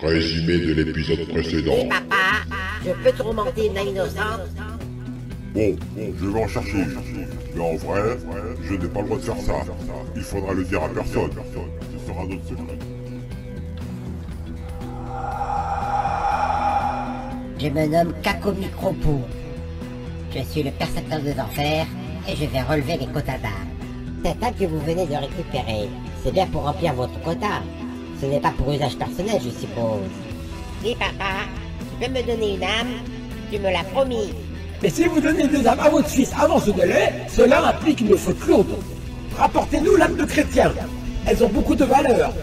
Résumé de l'épisode précédent. Et papa, je peux tourmenter une âme innocente? Bon, je vais en chercher. Mais en vrai, je n'ai pas le droit de faire ça. Il faudra le dire à personne. Ce sera notre secret. Je me nomme Kako Micropou. Je suis le percepteur des enfers et je vais relever les quotas d'âme. Cette âme que vous venez de récupérer, c'est bien pour remplir votre quota. Ce n'est pas pour usage personnel, je suppose. Oui, papa, tu peux me donner une âme? Tu me l'as promis. Mais si vous donnez des âmes à votre fils avant ce délai, cela implique une faute lourde. Rapportez-nous l'âme de chrétien. Elles ont beaucoup de valeur.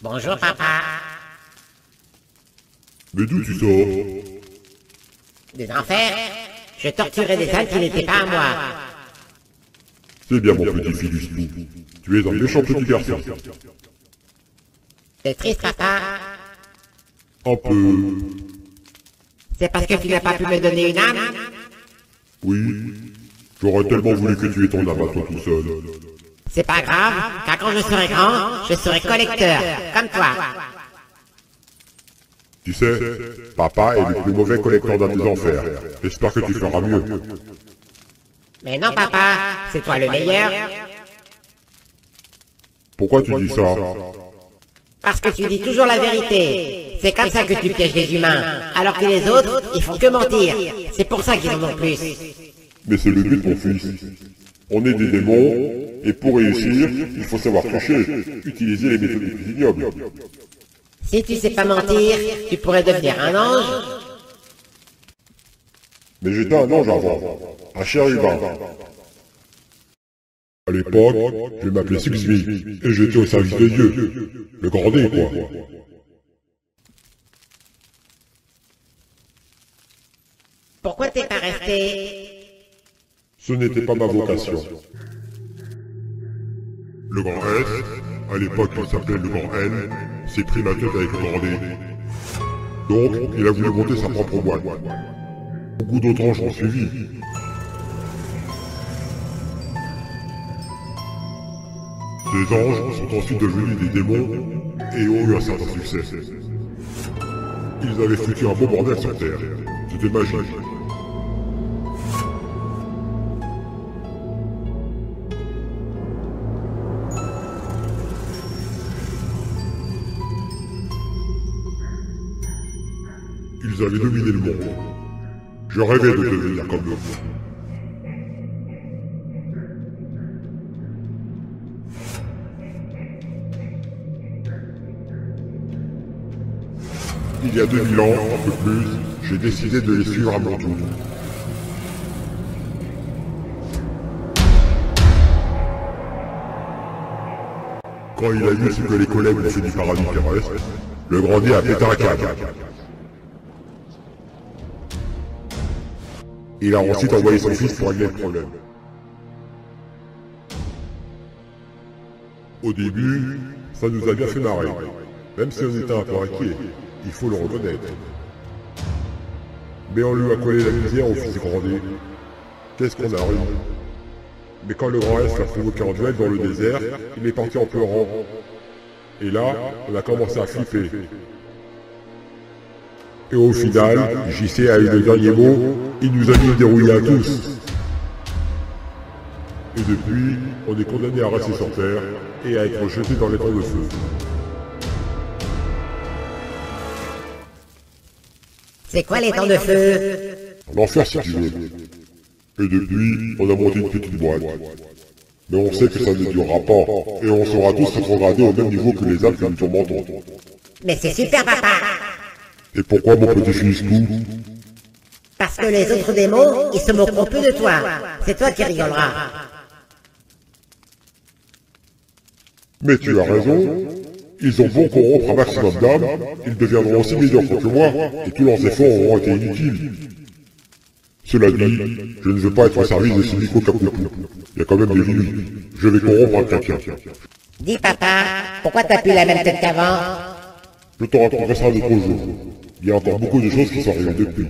Bonjour, papa. Mais d'où tu sors? Des enfers? Je torturais des âmes qui n'étaient pas à moi. C'est bien mon petit Philistou. Tu es un méchant petit garçon. C'est triste, papa. Un peu... C'est parce que tu n'as pas pu me donner une âme? Oui. J'aurais tellement voulu que tu aies ton âme à toi tout seul. C'est pas grave, car quand je serai grand, je serai collecteur, comme toi. Tu sais, papa est le plus mauvais collecteur d'âmes des enfers. J'espère que tu feras mieux. Mais non, papa, c'est toi le meilleur. Pourquoi tu dis ça? Parce que tu dis toujours la vérité. C'est comme ça que tu pièges les humains, alors que les autres, ils font que mentir. C'est pour ça qu'ils en ont plus. Mais c'est le but, mon fils. On est des démons, et pour réussir, il faut savoir tricher, utiliser les méthodes les plus ignobles. Si tu sais pas mentir, tu pourrais devenir un ange. Mais j'étais un ange avant, un chérubin. À l'époque, je m'appelais Sixmi, et j'étais au service de Dieu. Le grand D, quoi. Pourquoi t'es pas resté? Ce n'était pas ma vocation. Le grand S, à l'époque il s'appelait le grand N, s'est pris la tête avec le grand D. Donc, il a voulu monter sa propre boîte. Beaucoup d'autres anges ont suivi. Ces anges sont ensuite devenus des démons et ont eu un certain succès. Ils avaient foutu un beau bordel sur Terre. C'était magique. Ils avaient dominé le monde. Je rêvais de devenir comme eux. Il y a 2000 ans, un peu plus, j'ai décidé de les suivre à mon tour. Quand il a vu ce que les collègues ont fait du paradis terrestre, le grand D a pété un câble. Il a ensuite envoyé son fils pour régler le problème. Au début, ça nous a bien fait marrer. Même si on était un peu inquiets, il faut le reconnaître. Mais on lui a collé la misère au fils grand D. Qu'est-ce qu'on a ri? Mais quand le grand S l'a provoqué en duel dans le désert, il est parti en pleurant. Et là, on a commencé à flipper. Et au final, JC a eu le dernier mot, il nous a mis dérouillés à tous. Et depuis, on est condamné à rester sur Terre et à être jeté dans les temps de feu. C'est quoi les temps de feu? L'enfer si tu veux. Et depuis, on a monté une petite boîte. Mais on sait que ça ne durera pas, et on sera tous rétrogradés au même niveau que les âmes que nous tourmentons. Mais c'est super, papa. Et pourquoi mon petit Filiscou? Parce que les autres démons, ils se moqueront plus de toi. C'est toi qui rigoleras. Mais tu as raison. Ils ont beau corrompre un maximum d'âmes, ils deviendront aussi médiocres que moi, et tous leurs efforts auront été inutiles. Cela dit, je ne veux pas être au service de Silico Capopou. Il y a quand même des limites. Je vais corrompre un quelqu'un. Dis papa, pourquoi t'as plus la même tête qu'avant? Je te raconterai ça d'autres jours. Il y a encore beaucoup de choses qui sont arrivées depuis.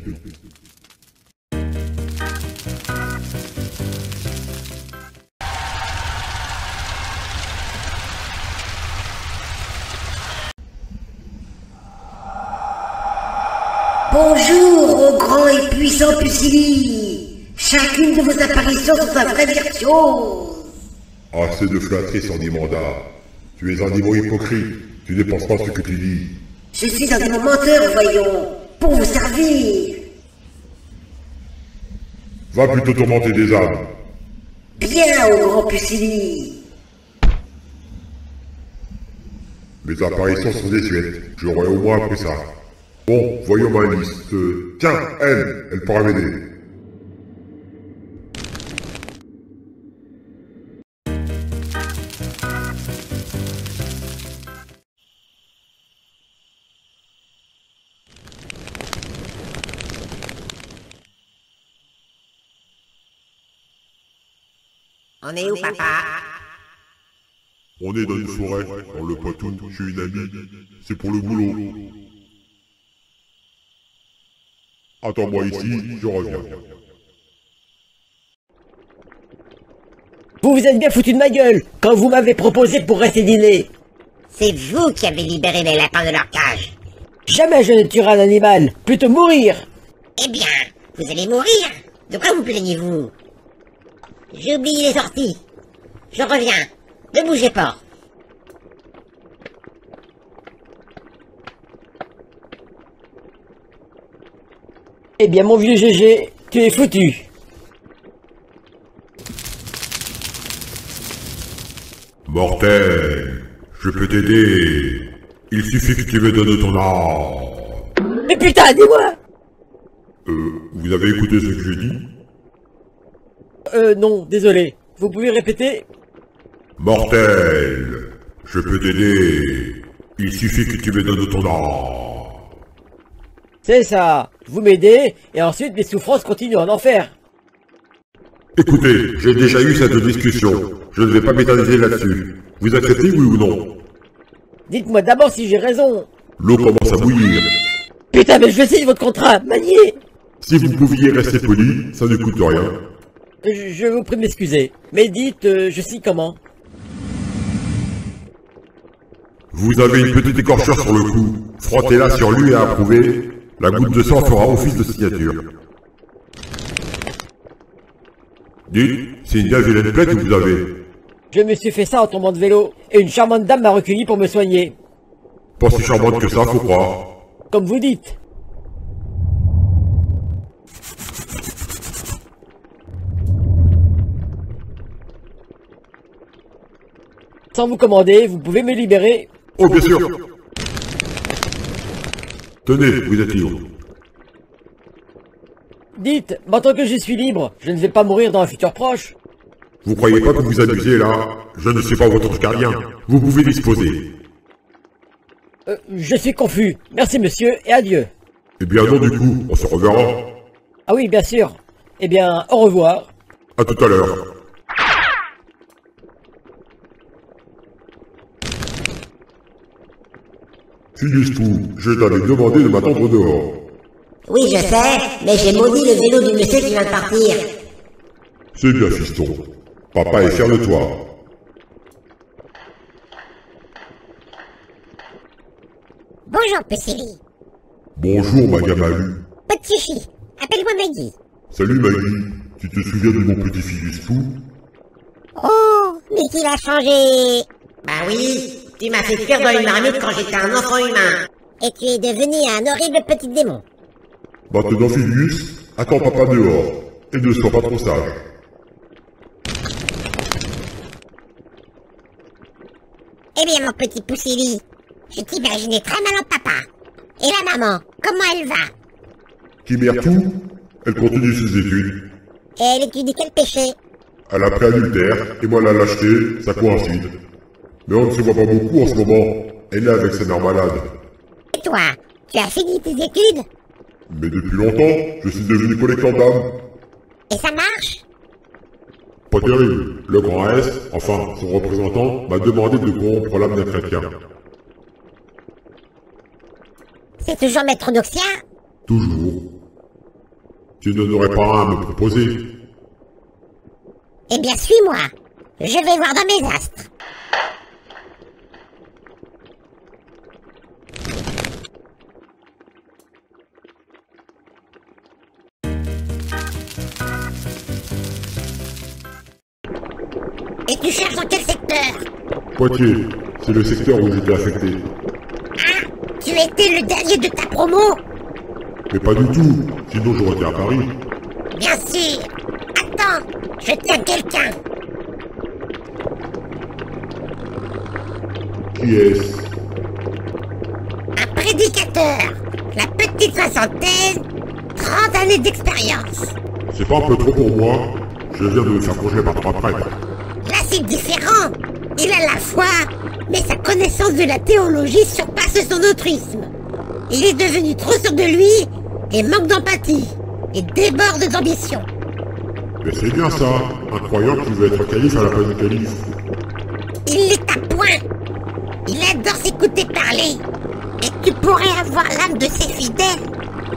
Bonjour, ô grand et puissant Pusili. Chacune de vos apparitions sont un vrai virtuose. Assez de flatterie sur Dimanda. Tu es un démon hypocrite. Tu ne penses pas ce que tu dis. Je suis un démon menteur, voyons, pour vous servir. Va plutôt tourmenter des âmes. Bien, ô grand Pusili. Mes apparitions sont désuètes. J'aurais au moins appris ça. Bon, voyons ma liste. Tiens, elle pourra m'aider. On est où, papa? On est dans une forêt, dans le Poitou, chez une amie. C'est pour le boulot. Attends-moi ici, je reviens. Vous vous êtes bien foutu de ma gueule quand vous m'avez proposé pour rester dîner. C'est vous qui avez libéré les lapins de leur cage. Jamais je ne tuerai un animal, plutôt mourir. Eh bien, vous allez mourir. De quoi vous plaignez-vous? J'ai oublié les sorties. Je reviens. Ne bougez pas. Eh bien mon vieux GG, tu es foutu. Mortel, je peux t'aider. Il suffit que tu me donnes ton âme. Mais putain, dis-moi. Vous avez écouté ce que je dis? Non, désolé. Vous pouvez répéter? Mortel, je peux t'aider. Il suffit que tu me donnes ton âme. C'est ça. Vous m'aidez, et ensuite mes souffrances continuent en enfer. Écoutez, j'ai déjà eu cette discussion. Je ne vais pas m'éterniser là-dessus. Vous acceptez, oui ou non? Dites-moi d'abord si j'ai raison. L'eau commence à bouillir. Putain, mais je vais signer votre contrat, maniez. Si vous pouviez rester poli, ça ne coûte rien. Je vous prie de m'excuser. Mais dites, je signe comment? Vous avez une petite écorchure sur le cou. Frottez-la sur lui et approuvez. La goutte de sang fera office de signature. Dites, c'est une bien vilaine plaie que vous avez. Je me suis fait ça en tombant de vélo, et une charmante dame m'a recueilli pour me soigner. Pas si charmante que ça, faut croire. Comme vous dites. Sans vous commander, vous pouvez me libérer. Oh, bien sûr. Tenez, vous êtes libre. Dites, maintenant que je suis libre, je ne vais pas mourir dans un futur proche. Vous croyez pas que vous amusez là? Je ne suis pas votre carien. Vous pouvez disposer. Je suis confus. Merci monsieur, et adieu. Eh bien non, du coup, on se reverra. Ah oui, bien sûr. Eh bien, au revoir. À tout à l'heure. Filistou, je t'avais demandé de m'attendre dehors. Oui, je sais, mais j'ai maudit le vélo du monsieur qui vient de partir. C'est bien, fiston. Papa est fier de toi. Bonjour, Pusili. Bonjour, ma Gamalu. Pas de chichi. Appelle-moi Maggie. Salut, Maggie. Tu te souviens de mon petit Filistou? Oh, mais qu'il a changé. Bah oui, tu m'as fait cuire dans une marmite quand j'étais un enfant humain. Et tu es devenu un horrible petit démon. Maintenant, Filius, attends papa dehors. Et ne sois pas trop sage. Eh bien, mon petit Poussili, je t'imaginais très mal en papa. Et la maman, comment elle va? Qui mère tout, elle continue ses études. Et elle étudie quel péché? Elle a pris adultère, et moi la lâcheté, ça coïncide. Mais on ne se voit pas beaucoup en ce moment. Elle est avec sa mère malade. Et toi, tu as fini tes études? Mais depuis longtemps, je suis devenu collecteur d'âmes. Et ça marche? Pas terrible. Le grand S, enfin son représentant, m'a demandé de corrompre l'âme d'un chrétien. C'est toujours Maître Doxia? Toujours. Tu n'en aurais pas un à me proposer. Eh bien, suis-moi. Je vais voir dans mes astres. Et tu cherches dans quel secteur? Poitiers, c'est le secteur où j'étais affecté. Ah, tu étais le dernier de ta promo? Mais pas du tout, sinon j'aurais été à Paris. Bien sûr. Attends, je tiens quelqu'un. Qui est-ce? Un prédicateur. La petite soixantaine, 30 années d'expérience. C'est pas un peu trop pour moi? Je viens de me faire congeler par 3 prêtres. Là, c'est différent. Il a la foi, mais sa connaissance de la théologie surpasse son altruisme. Il est devenu trop sûr de lui et manque d'empathie et déborde d'ambition. Mais c'est bien ça, un croyant qui veut être calife à la place du calife. Il est à point. Il adore s'écouter parler. Et tu pourrais avoir l'âme de ses fidèles.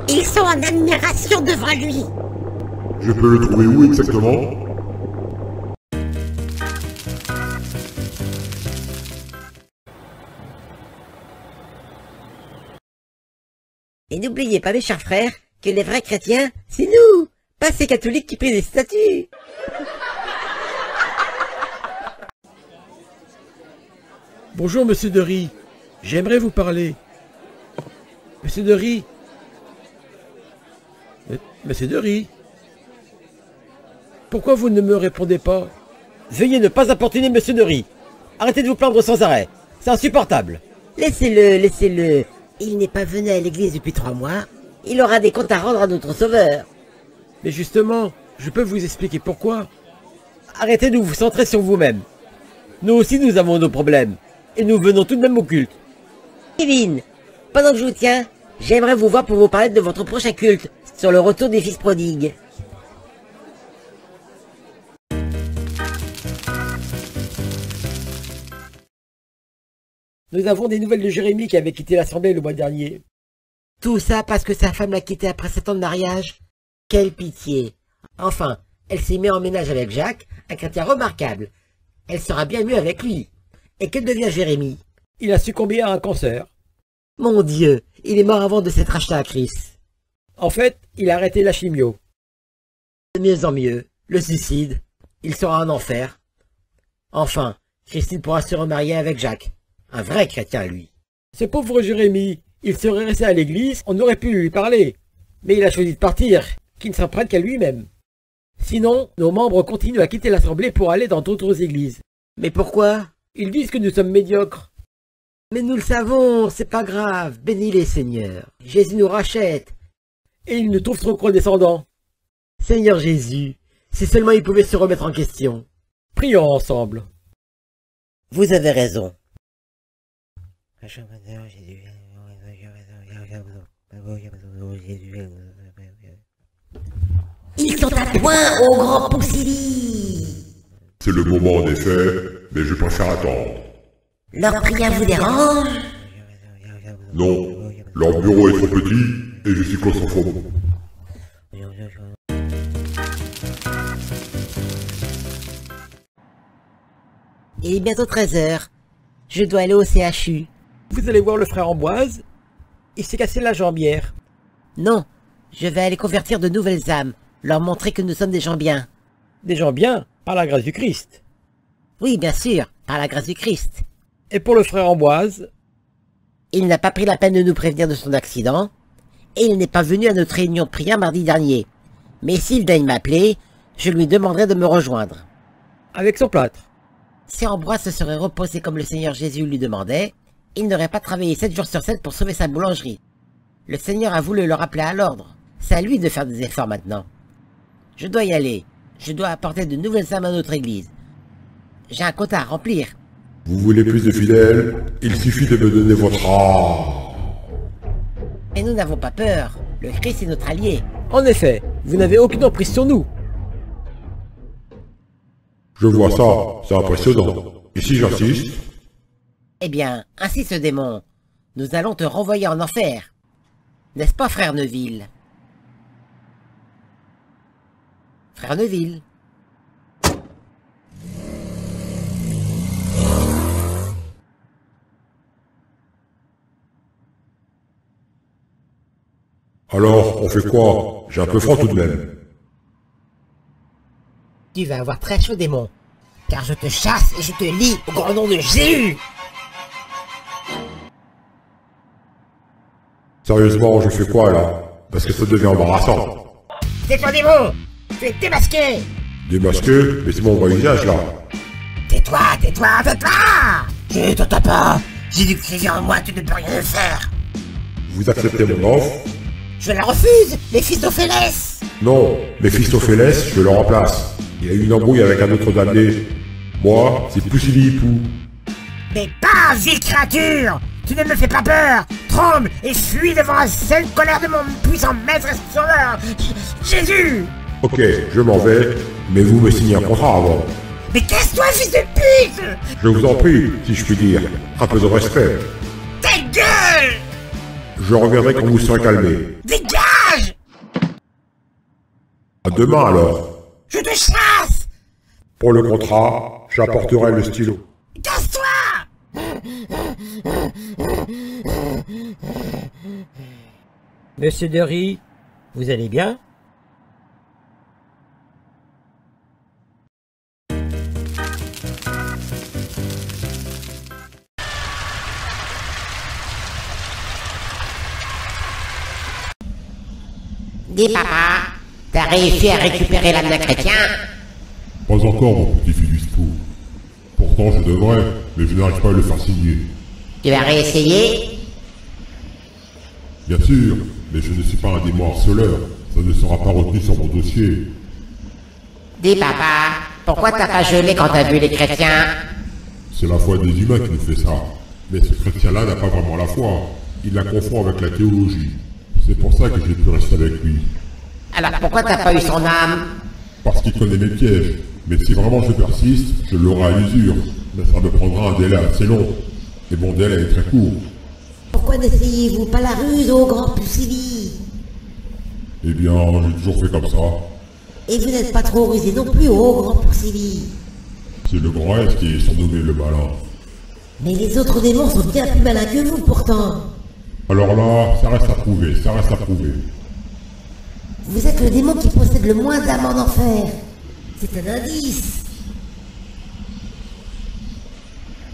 Ils sont en admiration devant lui. Je peux le trouver où exactement? Et n'oubliez pas, mes chers frères, que les vrais chrétiens, c'est nous, pas ces catholiques qui prient des statues. Bonjour, monsieur Dery. J'aimerais vous parler. Monsieur Dery. Monsieur Dery. Pourquoi vous ne me répondez pas? Veuillez ne pas importuner monsieur Dery. Arrêtez de vous plaindre sans arrêt. C'est insupportable. Laissez-le, laissez-le. Il n'est pas venu à l'église depuis 3 mois. Il aura des comptes à rendre à notre sauveur. Mais justement, je peux vous expliquer pourquoi. Arrêtez de vous centrer sur vous-même. Nous aussi nous avons nos problèmes. Et nous venons tout de même au culte. Kevin, pendant que je vous tiens, j'aimerais vous voir pour vous parler de votre prochain culte sur le retour des fils prodigues. Nous avons des nouvelles de Jérémie qui avait quitté l'assemblée le mois dernier. Tout ça parce que sa femme l'a quitté après 7 ans de mariage? Quelle pitié! Enfin, elle s'est mise en ménage avec Jacques, un chrétien remarquable. Elle sera bien mieux avec lui. Et que devient Jérémie? Il a succombé à un cancer. Mon Dieu, il est mort avant de s'être acheté à Christ. En fait, il a arrêté la chimio. De mieux en mieux, le suicide, il sera en enfer. Enfin, Christine pourra se remarier avec Jacques. Un vrai chrétien, lui. Ce pauvre Jérémie, il serait resté à l'église, on aurait pu lui parler. Mais il a choisi de partir, qu'il ne s'en prenne qu'à lui-même. Sinon, nos membres continuent à quitter l'assemblée pour aller dans d'autres églises. Mais pourquoi? Ils disent que nous sommes médiocres. Mais nous le savons, c'est pas grave, bénis-les, Seigneur. Jésus nous rachète. Et ils nous trouvent trop condescendants. Seigneur Jésus, si seulement il pouvait se remettre en question. Prions ensemble. Vous avez raison. Ils sont à point au grand Poussili. C'est le moment en effet, mais je préfère attendre. Leur prière vous dérange? Non, leur bureau est trop petit et je suis claustrophobe. Il est bientôt 13 h. Je dois aller au CHU. Vous allez voir le frère Ambroise? Il s'est cassé la jambière. Non, je vais aller convertir de nouvelles âmes, leur montrer que nous sommes des gens bien. Des gens bien, par la grâce du Christ. Oui, bien sûr, par la grâce du Christ. Et pour le frère Ambroise? Il n'a pas pris la peine de nous prévenir de son accident, et il n'est pas venu à notre réunion de prière mardi dernier. Mais s'il daigne m'appeler, je lui demanderai de me rejoindre. Avec son plâtre. Si Ambroise se serait reposé comme le Seigneur Jésus lui demandait, il n'aurait pas travaillé 7 jours sur 7 pour sauver sa boulangerie. Le Seigneur a voulu le rappeler à l'ordre. C'est à lui de faire des efforts maintenant. Je dois y aller. Je dois apporter de nouvelles âmes à notre église. J'ai un quota à remplir. Vous voulez plus de fidèles? Il suffit de me donner votre âme. Et nous n'avons pas peur. Le Christ est notre allié. En effet, vous n'avez aucune emprise sur nous. Je vois ça, c'est impressionnant. Et si j'insiste? Eh bien, ainsi ce démon. Nous allons te renvoyer en enfer. N'est-ce pas, frère Neuville? Frère Neuville. Alors, on fait quoi? J'ai un peu froid tout de même. Tu vas avoir très chaud, démon. Car je te chasse et je te lie au grand nom de Jésus. Sérieusement, je fais quoi là? Parce que ça devient embarrassant. C'est toi, démon. Tu es démasqué. Démasqué? Mais c'est mon vrai visage là. Tais-toi, tais-toi, tais-toi. Je t'entends pas. Jésus-Christ en moi, tu ne peux rien faire. Vous acceptez mon offre? Je la refuse, Méphistophélès. Non, Méphistophélès, je le remplace. Il y a eu une embrouille avec un autre damné. Moi, c'est Poussili-Pou. Mais pas, vile créature. Tu ne me fais pas peur. Tremble et fuis devant la seule colère de mon puissant maître et sauveur, Jésus. Ok, je m'en vais, mais vous me signez un contrat avant. Mais casse-toi, fils de pute. Je vous en prie, si je puis dire. Un peu de respect. Ta gueule. Je reviendrai quand vous serez calmé. Dégage. À demain alors. Je te chasse. Pour le contrat, j'apporterai le stylo. Casse-toi. Monsieur Derry, vous allez bien? Dis papa, t'as réussi à récupérer l'âme d'un chrétien? Pas encore, mon petit Philippe. Pourtant, je devrais, mais je n'arrive pas à le faire signer. Tu vas réessayer? Bien sûr, mais je ne suis pas un démon harceleur. Ça ne sera pas retenu sur mon dossier. Dis papa, pourquoi t'as pas gelé quand t'as vu les chrétiens? C'est la foi des humains qui nous fait ça. Mais ce chrétien-là n'a pas vraiment la foi. Il la confond avec la théologie. C'est pour ça que j'ai pu rester avec lui. Alors pourquoi t'as pas eu son âme? Parce qu'il connaît mes pièges. Mais si vraiment je persiste, je l'aurai à l'usure. Mais ça me prendra un délai assez long. Et mon délai est très court. Pourquoi n'essayez-vous pas la ruse, ô grand Poussili? Eh bien, j'ai toujours fait comme ça. Et vous n'êtes pas trop rusé non plus, ô grand Poussili. C'est le grand S qui est surnommé le malin. Mais les autres démons sont bien plus malins que vous, pourtant. Alors là, ça reste à prouver, ça reste à prouver. Vous êtes le démon qui possède le moins d'âmes en enfer. C'est un indice.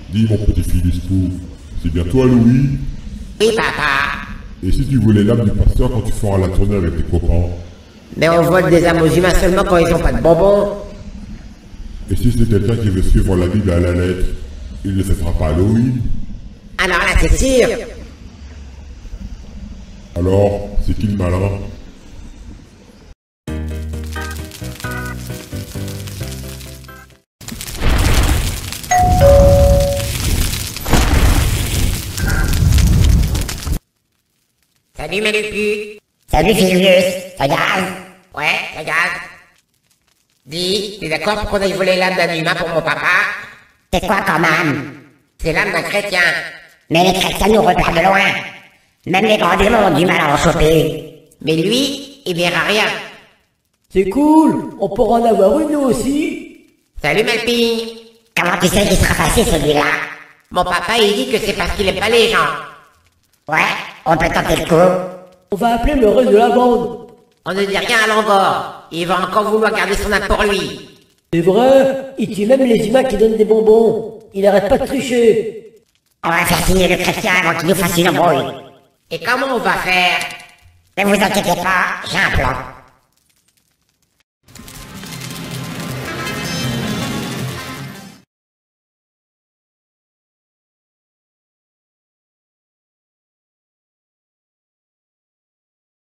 Dis mon petit Philistou, c'est bien toi Louis? Oui papa. Et si tu voulais l'âme du pasteur quand tu feras la tournée avec tes copains? Mais on vole des âmes aux humains seulement quand ils ont pas de bonbons. Et si c'est quelqu'un qui veut suivre la Bible à la lettre, il ne se fera pas Halloween? Alors là c'est sûr. Alors, c'est qui le malin? Salut Mélupu. Salut Filius. Ça gaz? Ouais, ça gaz. Dis, t'es d'accord pour qu'on aille voler l'âme d'un humain pour mon papa? C'est quoi comme âme? C'est l'âme d'un chrétien. Mais les chrétiens nous repèrent de loin. Même les grands démons ont du mal à en choper. Mais lui, il verra rien. C'est cool, on pourra en avoir une nous aussi. Salut Malpine. Comment tu sais qu'il sera facile celui-là? Mon papa il dit que c'est parce qu'il aime pas les gens. Ouais, on peut tenter le coup. On va appeler le reste de la bande. On ne dit rien à Langor. Il va encore vouloir garder son âme pour lui. C'est vrai, il tue même les humains qui donnent des bonbons. Il arrête pas de tricher. On va faire signer le chrétien avant qu'il nous fasse une embrouille. Et comment on va faire? Ne vous inquiétez pas, j'ai un plan.